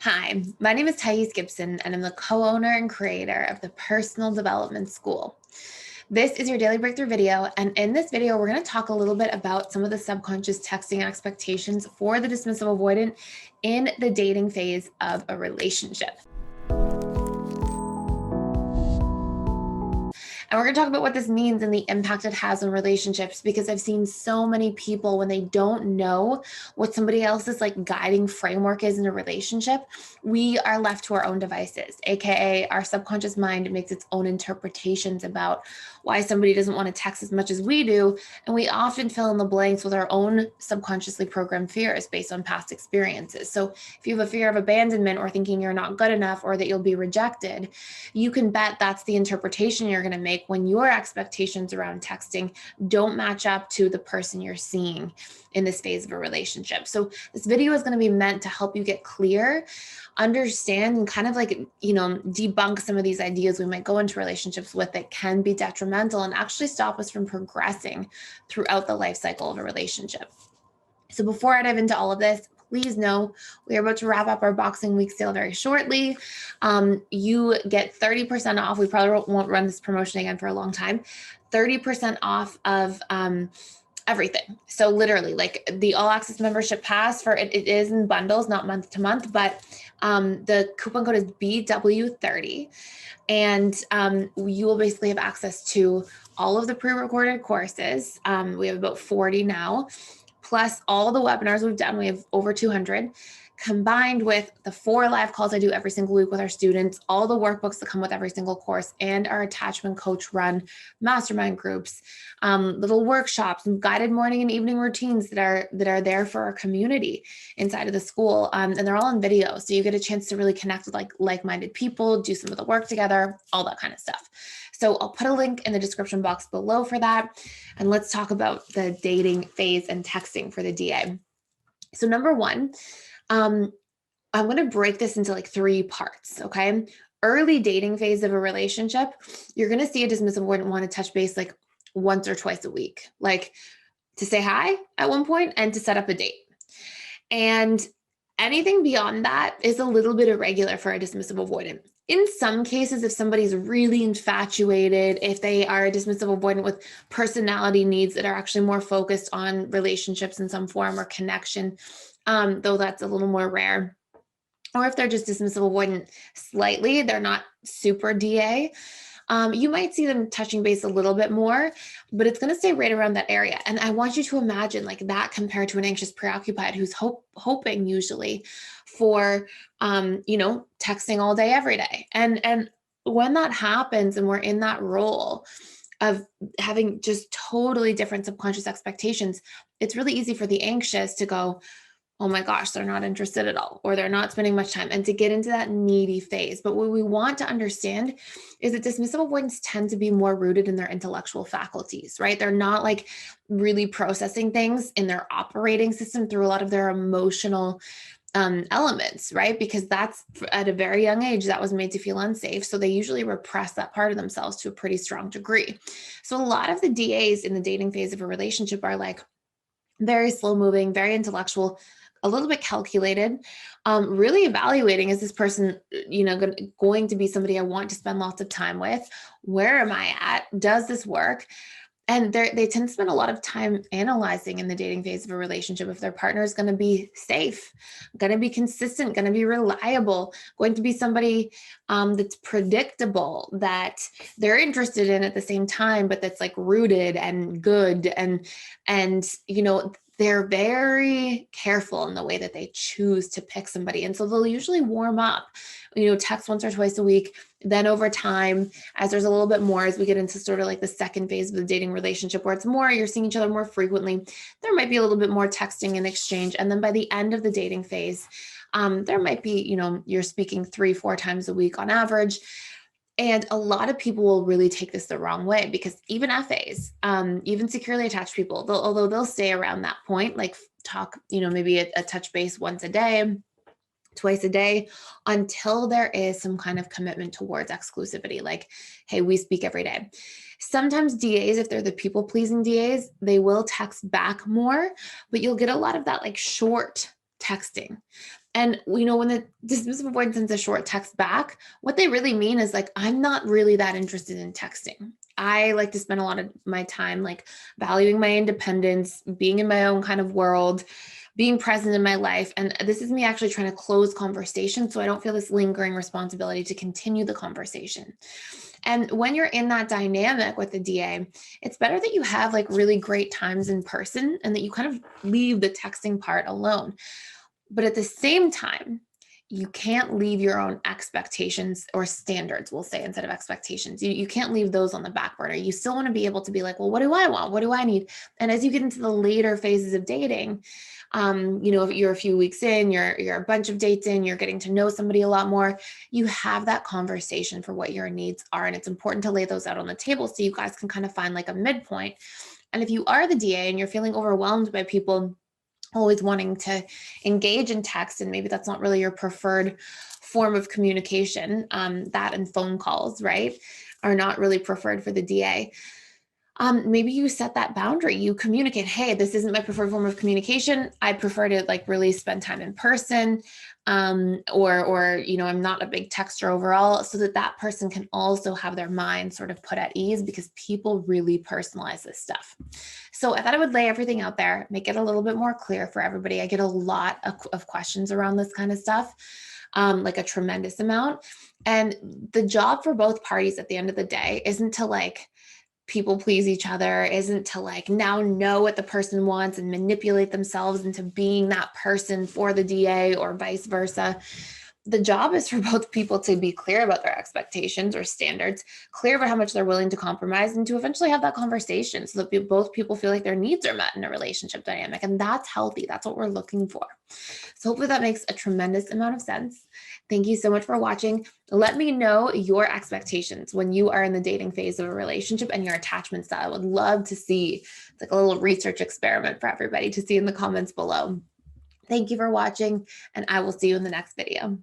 Hi, my name is Gibson, and I'm the co-owner and creator of the Personal Development School. This is your daily breakthrough video, and in this video, we're going to talk a little bit about some of the subconscious texting expectations for the dismissive avoidant in the dating phase of a relationship. And we're going to talk about what this means and the impact it has on relationships, because I've seen so many people when they don't know what somebody else's guiding framework is in a relationship, we are left to our own devices, aka our subconscious mind makes its own interpretations about why somebody doesn't want to text as much as we do. And we often fill in the blanks with our own subconsciously programmed fears based on past experiences. So if you have a fear of abandonment or thinking you're not good enough or that you'll be rejected, you can bet that's the interpretation you're going to make when your expectations around texting don't match up to the person you're seeing in this phase of a relationship. So this video is going to be meant to help you get clear, understand, and kind of debunk some of these ideas we might go into relationships with that can be detrimental and actually stop us from progressing throughout the life cycle of a relationship. So before I dive into all of this, please know we are about to wrap up our Boxing Week sale very shortly. You get 30% off. We probably won't run this promotion again for a long time. 30% off of everything. So literally, like the all access membership pass for it is in bundles, not month to month, but the coupon code is BW30. And you will basically have access to all of the pre-recorded courses. We have about 40 now, plus all the webinars we've done. We have over 200, combined with the 4 live calls I do every single week with our students, all the workbooks that come with every single course, and our attachment coach run mastermind groups, little workshops, and guided morning and evening routines that are there for our community inside of the school. And they're all on video. So you get a chance to really connect with like-minded people, do some of the work together, all that kind of stuff. So I'll put a link in the description box below for that. And let's talk about the dating phase and texting for the DA. So number one, I'm going to break this into 3 parts. Okay. Early dating phase of a relationship, you're going to see a dismissive avoidant want to touch base once or twice a week, to say hi at one point and to set up a date. And anything beyond that is a little bit irregular for a dismissive avoidant. In some cases, if somebody's really infatuated, if they are a dismissive avoidant with personality needs that are actually more focused on relationships in some form or connection, though that's a little more rare, or if they're just dismissive avoidant slightly, they're not super DA, you might see them touching base a little bit more, but it's going to stay right around that area. And I want you to imagine that compared to an anxious preoccupied who's hoping usually for, texting all day, every day. And when that happens and we're in that role of having just totally different subconscious expectations, it's really easy for the anxious to go, oh my gosh, they're not interested at all, or they're not spending much time, and to get into that needy phase. But what we want to understand is that dismissive avoidants tend to be more rooted in their intellectual faculties, right? They're not really processing things in their operating system through a lot of their emotional elements, right? Because that's at a very young age that was made to feel unsafe. So they usually repress that part of themselves to a pretty strong degree. So a lot of the DAs in the dating phase of a relationship are very slow moving, very intellectual, a little bit calculated, really evaluating, is this person, going to be somebody I want to spend lots of time with? Where am I at? Does this work? And they tend to spend a lot of time analyzing in the dating phase of a relationship if their partner is going to be safe, going to be consistent, going to be reliable, going to be somebody that's predictable, that they're interested in at the same time, but that's rooted and good. And they're very careful in the way that they choose to pick somebody. And so they'll usually warm up, text once or twice a week. Then over time, as there's a little bit more, as we get into sort of the second phase of the dating relationship where it's more, you're seeing each other more frequently, there might be a little bit more texting and exchange. And then by the end of the dating phase, there might be, you're speaking 3-4 times a week on average. And a lot of people will really take this the wrong way, because even FAs, even securely attached people, although they'll stay around that point, talk, maybe a touch base once a day, twice a day, until there is some kind of commitment towards exclusivity. Hey, we speak every day. Sometimes DAs, if they're the people pleasing DAs, they will text back more, but you'll get a lot of that short texting. And when the dismissive avoidant sends a short text back, what they really mean is like, I'm not really that interested in texting. I like to spend a lot of my time like valuing my independence, being in my own kind of world, being present in my life. And this is me actually trying to close conversation so I don't feel this lingering responsibility to continue the conversation. And when you're in that dynamic with the DA, it's better that you have like really great times in person and that you kind of leave the texting part alone. But at the same time, you can't leave your own expectations or standards, we'll say, instead of expectations. You can't leave those on the back burner. You still want to be able to be like, well, what do I want? What do I need? And as you get into the later phases of dating, if you're a few weeks in, you're a bunch of dates in, you're getting to know somebody a lot more, you have that conversation for what your needs are. And it's important to lay those out on the table so you guys can kind of find like a midpoint. And if you are the DA and you're feeling overwhelmed by people always wanting to engage in text, and maybe that's not really your preferred form of communication, that and phone calls, right, are not really preferred for the DA. Maybe you set that boundary. You communicate, hey, this isn't my preferred form of communication. I prefer to like really spend time in person. Or I'm not a big texter overall, so that person can also have their mind sort of put at ease, because people really personalize this stuff. So I thought I would lay everything out there, make it a little bit more clear for everybody. I get a lot of questions around this kind of stuff, like a tremendous amount. And the job for both parties at the end of the day isn't to like people please each other, isn't to like now know what the person wants and manipulate themselves into being that person for the DA or vice versa. The job is for both people to be clear about their expectations or standards, clear about how much they're willing to compromise, and to eventually have that conversation so that both people feel like their needs are met in a relationship dynamic. And that's healthy. That's what we're looking for. So hopefully that makes a tremendous amount of sense. Thank you so much for watching. Let me know your expectations when you are in the dating phase of a relationship and your attachment style. I would love to see. It's like a little research experiment for everybody to see in the comments below. Thank you for watching, and I will see you in the next video.